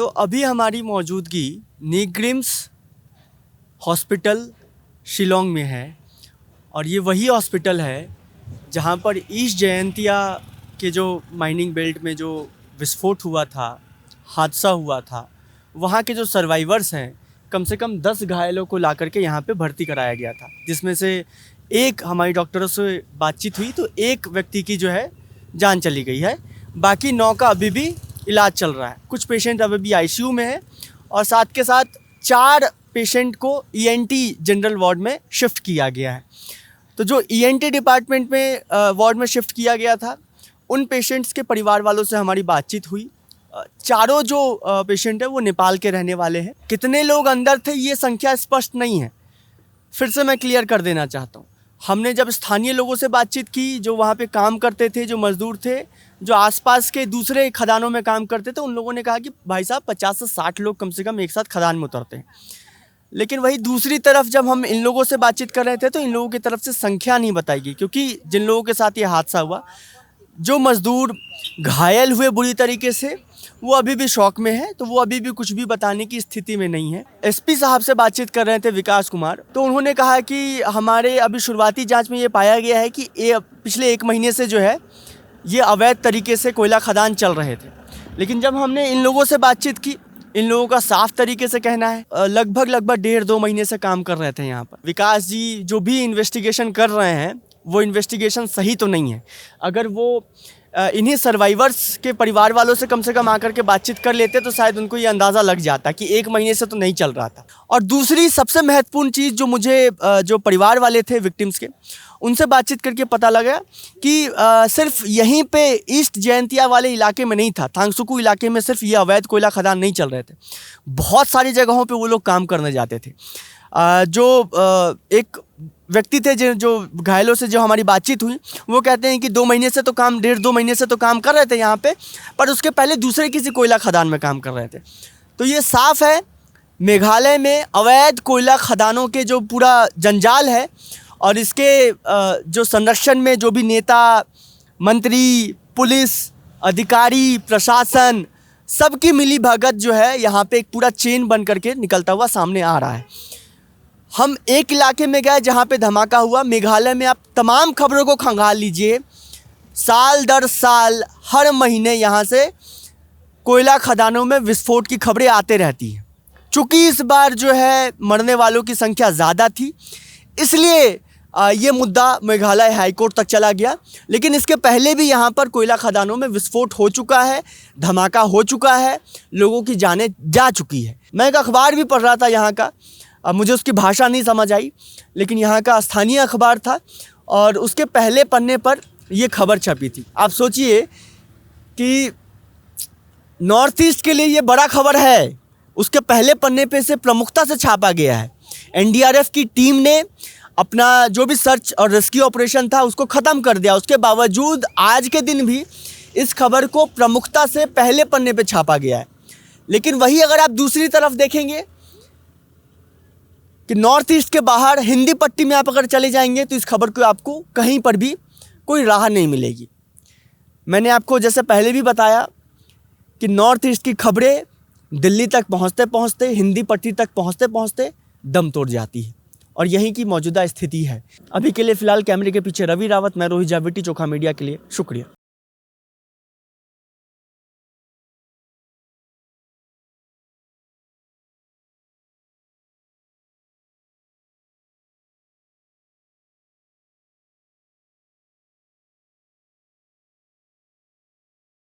तो अभी हमारी मौजूदगी नीग्रिम्स हॉस्पिटल शिलोंग में है और ये वही हॉस्पिटल है जहाँ पर ईस्ट जयंतिया के जो माइनिंग बेल्ट में जो विस्फोट हुआ था, हादसा हुआ था, वहाँ के जो सर्वाइवर्स हैं कम से कम 10 घायलों को ला करके यहाँ पे भर्ती कराया गया था, जिसमें से एक हमारी डॉक्टरों से बातचीत हुई तो एक व्यक्ति की जो है जान चली गई है। बाकी 9 का अभी भी इलाज चल रहा है। कुछ पेशेंट अभी भी आईसीयू में है और साथ के साथ 4 पेशेंट को ईएनटी जनरल वार्ड में शिफ्ट किया गया है। तो जो ईएनटी डिपार्टमेंट में वार्ड में शिफ्ट किया गया था, उन पेशेंट्स के परिवार वालों से हमारी बातचीत हुई। चारों जो पेशेंट है वो नेपाल के रहने वाले हैं। कितने लोग अंदर थे ये संख्या स्पष्ट नहीं है। फिर से मैं क्लियर कर देना चाहता हूँ, हमने जब स्थानीय लोगों से बातचीत की, जो वहाँ पे काम करते थे, जो मज़दूर थे, जो आसपास के दूसरे खदानों में काम करते थे, उन लोगों ने कहा कि भाई साहब 50 से 60 लोग कम से कम एक साथ खदान में उतरते हैं। लेकिन वही दूसरी तरफ जब हम इन लोगों से बातचीत कर रहे थे तो इन लोगों की तरफ से संख्या नहीं बताई गई, क्योंकि जिन लोगों के साथ ये हादसा हुआ, जो मज़दूर घायल हुए बुरी तरीके से, वो अभी भी शौक में है, तो वो अभी भी कुछ भी बताने की स्थिति में नहीं है। एसपी साहब से बातचीत कर रहे थे विकास कुमार, तो उन्होंने कहा कि हमारे अभी शुरुआती जांच में ये पाया गया है कि पिछले 1 महीने से जो है ये अवैध तरीके से कोयला खदान चल रहे थे। लेकिन जब हमने इन लोगों से बातचीत की, इन लोगों का साफ तरीके से कहना है लगभग 1.5-2 महीने से काम कर रहे थे यहाँ पर। विकास जी जो भी इन्वेस्टिगेशन कर रहे हैं वो इन्वेस्टिगेशन सही तो नहीं है। अगर वो इन्हीं सर्वाइवर्स के परिवार वालों से कम आकर के बातचीत कर लेते तो शायद उनको ये अंदाज़ा लग जाता कि 1 महीने से तो नहीं चल रहा था। और दूसरी सबसे महत्वपूर्ण चीज़ जो मुझे जो परिवार वाले थे विक्टिम्स के, उनसे बातचीत करके पता लगा कि सिर्फ यहीं पे ईस्ट जयंतिया वाले इलाके में नहीं था, थांगसुकु इलाके में सिर्फ ये अवैध कोयला खदान नहीं चल रहे थे, बहुत सारी जगहों पे वो लोग काम करने जाते थे। एक व्यक्ति थे जो घायलों से जो हमारी बातचीत हुई, वो कहते हैं कि 2 महीने से तो काम 1.5-2 महीने से तो काम कर रहे थे यहाँ पे, पर उसके पहले दूसरे किसी कोयला खदान में काम कर रहे थे। तो ये साफ है मेघालय में अवैध कोयला खदानों के जो पूरा जंजाल है और इसके जो संरक्षण में जो भी नेता, मंत्री, पुलिस अधिकारी, प्रशासन, सबकी मिली भगत जो है यहाँ पे एक पूरा चेन बन करके निकलता हुआ सामने आ रहा है। हम एक इलाके में गए जहाँ पे धमाका हुआ। मेघालय में आप तमाम खबरों को खंगाल लीजिए, साल दर साल हर महीने यहाँ से कोयला खदानों में विस्फोट की खबरें आते रहती हैं। चूँकि इस बार जो है मरने वालों की संख्या ज़्यादा थी, इसलिए ये मुद्दा मेघालय हाईकोर्ट तक चला गया। लेकिन इसके पहले भी यहाँ पर कोयला खदानों में विस्फोट हो चुका है, धमाका हो चुका है, लोगों की जानें जा चुकी है। मैं एक अखबार भी पढ़ रहा था यहाँ का, मुझे उसकी भाषा नहीं समझ आई, लेकिन यहाँ का स्थानीय अखबार था और उसके पहले पन्ने पर ये खबर छपी थी। आप सोचिए कि नॉर्थ ईस्ट के लिए ये बड़ा खबर है, उसके पहले पन्ने पे से प्रमुखता से छापा गया है। एनडीआरएफ की टीम ने अपना जो भी सर्च और रेस्क्यू ऑपरेशन था उसको ख़त्म कर दिया, उसके बावजूद आज के दिन भी इस खबर को प्रमुखता से पहले पन्ने पे छापा गया है। लेकिन वही अगर आप दूसरी तरफ देखेंगे कि नॉर्थ ईस्ट के बाहर हिंदी पट्टी में आप अगर चले जाएंगे तो इस खबर को आपको कहीं पर भी कोई राह नहीं मिलेगी। मैंने आपको जैसे पहले भी बताया कि नॉर्थ ईस्ट की खबरें दिल्ली तक पहुंचते पहुंचते, हिंदी पट्टी तक पहुंचते पहुंचते दम तोड़ जाती है और यहीं की मौजूदा स्थिति है। अभी के लिए फ़िलहाल कैमरे के पीछे रवि रावत, मैं रोहित जाविटी, चोखा मीडिया के लिए शुक्रिया।